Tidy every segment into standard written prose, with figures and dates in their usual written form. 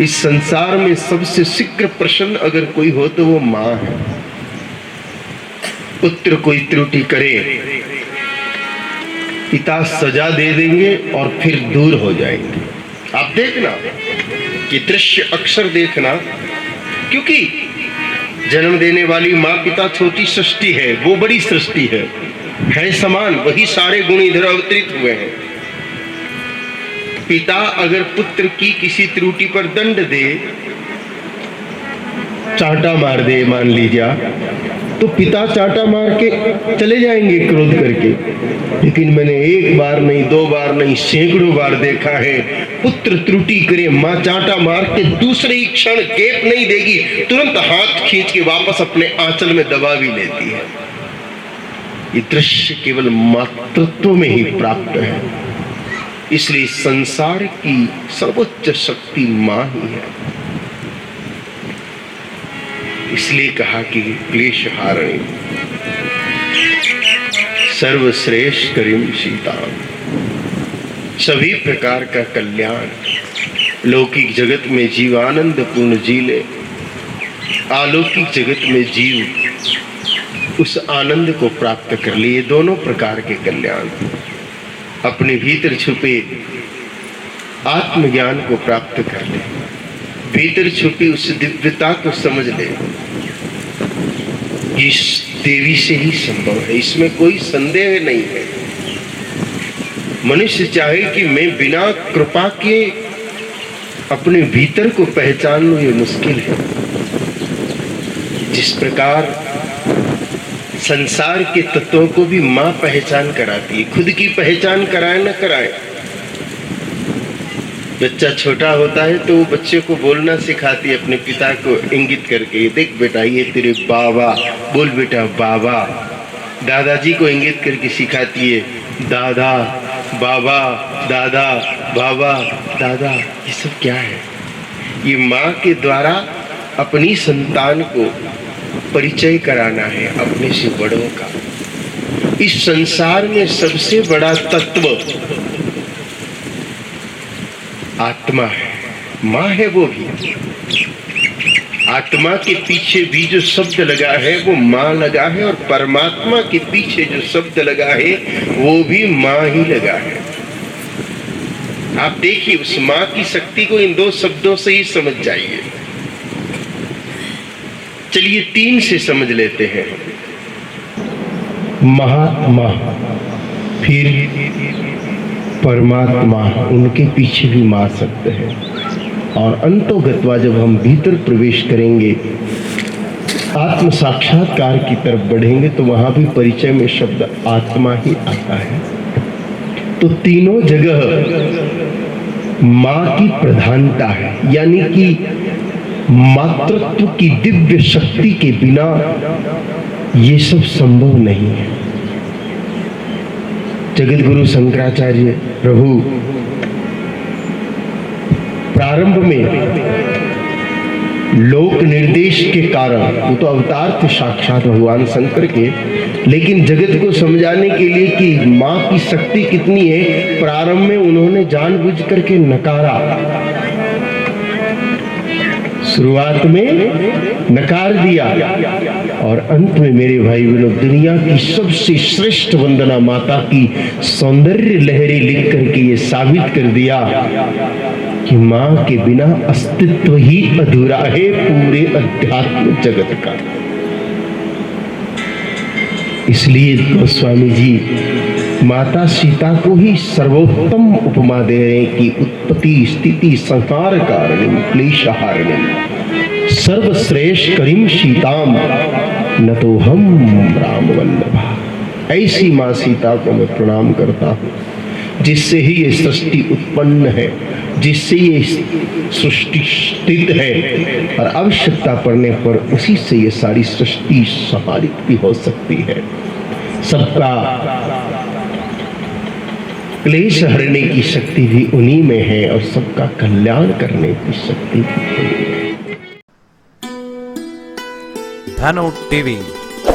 इस संसार में सबसे शीघ्र प्रसन्न अगर कोई हो तो वो माँ है। पुत्र कोई त्रुटि करे, पिता सजा दे देंगे और फिर दूर हो जाएंगे। आप देखना कि दृश्य अक्सर देखना, क्योंकि जन्म देने वाली माँ पिता छोटी सृष्टि है, वो बड़ी सृष्टि है समान, वही सारे गुण इधर अवतरित हुए हैं। पिता अगर पुत्र की किसी त्रुटि पर दंड दे, चांटा मार दे मान लीजिए, तो पिता चांटा मार के चले जाएंगे क्रोध करके। लेकिन मैंने एक बार नहीं, दो बार नहीं, सैकड़ों बार देखा है, पुत्र त्रुटि करे, माँ चांटा मार के दूसरे ही क्षण गैप नहीं देगी, तुरंत हाथ खींच के वापस अपने आंचल में दबा भी लेती है। ये दृश्य केवल मातृत्व में ही प्राप्त है। इसलिए संसार की सर्वोच्च शक्ति माँ ही है। इसलिए कहा कि क्लेश हारिणी सर्वश्रेष्ठ करीम सीता, सभी प्रकार का कल्याण लौकिक जगत में जीव आनंद पूर्ण जी ले, अलौकिक जगत में जीव उस आनंद को प्राप्त कर लिए। दोनों प्रकार के कल्याण अपने भीतर छुपे आत्मज्ञान को प्राप्त कर ले, भीतर छुपी उस दिव्यता को समझ ले। इस देवी से ही संभव है, इसमें कोई संदेह नहीं है। मनुष्य चाहे कि मैं बिना कृपा के अपने भीतर को पहचान लूं, ये मुश्किल है। जिस प्रकार संसार के तत्वों को भी माँ पहचान कराती है, खुद की पहचान कराए न कराए। बच्चा छोटा होता है तो वो बच्चे को बोलना सिखाती है अपने पिता को इंगित करके, देख बेटा ये तेरे बाबा, बोल बेटा बाबा। दादाजी को इंगित करके सिखाती है, दादा बाबा, दादा बाबा, दादा। ये सब क्या है? ये माँ के द्वारा अपनी संतान को परिचय कराना है अपने से बड़ों का। इस संसार में सबसे बड़ा तत्व आत्मा है, माँ है वो भी। आत्मा के पीछे भी जो शब्द लगा है वो माँ लगा है, और परमात्मा के पीछे जो शब्द लगा है वो भी माँ ही लगा है। आप देखिए उस माँ की शक्ति को इन दो शब्दों से ही समझ जाइए। चलिए तीन से समझ लेते हैं। महात्मा, फिर परमात्मा, उनके पीछे भी माँ शब्द है। और अंतोगत्वा जब हम भीतर प्रवेश करेंगे, आत्म साक्षात्कार की तरफ बढ़ेंगे, तो वहां भी परिचय में शब्द आत्मा ही आता है। तो तीनों जगह माँ की प्रधानता है, यानी कि मातृत्व की दिव्य शक्ति के बिना ये सब संभव नहीं है। जगत गुरु शंकराचार्य प्रभु प्रारंभ में लोक निर्देश के कारण, वो तो अवतार थे साक्षात भगवान शंकर के, लेकिन जगत को समझाने के लिए कि माँ की शक्ति कितनी है, प्रारंभ में उन्होंने जानबूझ करके नकारा। शुरुआत में नकार दिया और अंत में मेरे भाई बहनों दुनिया की सबसे श्रेष्ठ वंदना माता की सौंदर्य लहरी लिख करके ये साबित कर दिया कि माँ के बिना अस्तित्व ही अधूरा है पूरे अध्यात्म जगत का। इसलिए गोस्वामी जी माता सीता को ही सर्वोत्तम उपमा दे रहे हैं कि उत्पत्ति स्थिति संहार कारणिम क्लेशहारिणीम सर्वश्रेष्ठ करीम सीताम न तो हम राम वल्लभा। ऐसी माँ सीता को मैं प्रणाम करता हूँ जिससे ही ये सृष्टि उत्पन्न है, जिससे ये सृष्टि स्थित है, और आवश्यकता पड़ने पर उसी से ये सारी सृष्टि संहारित भी हो सकती है। सबका क्लेश हरने की शक्ति भी उन्हीं में है और सबका कल्याण करने की शक्ति भी उन्हीं में है। धनु TV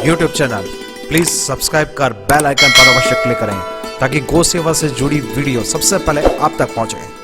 YouTube channel please subscribe कर बेल आइकन पर अवश्य क्लिक करें ताकि गौ सेवा से जुड़ी वीडियो सबसे पहले आप तक पहुंचे।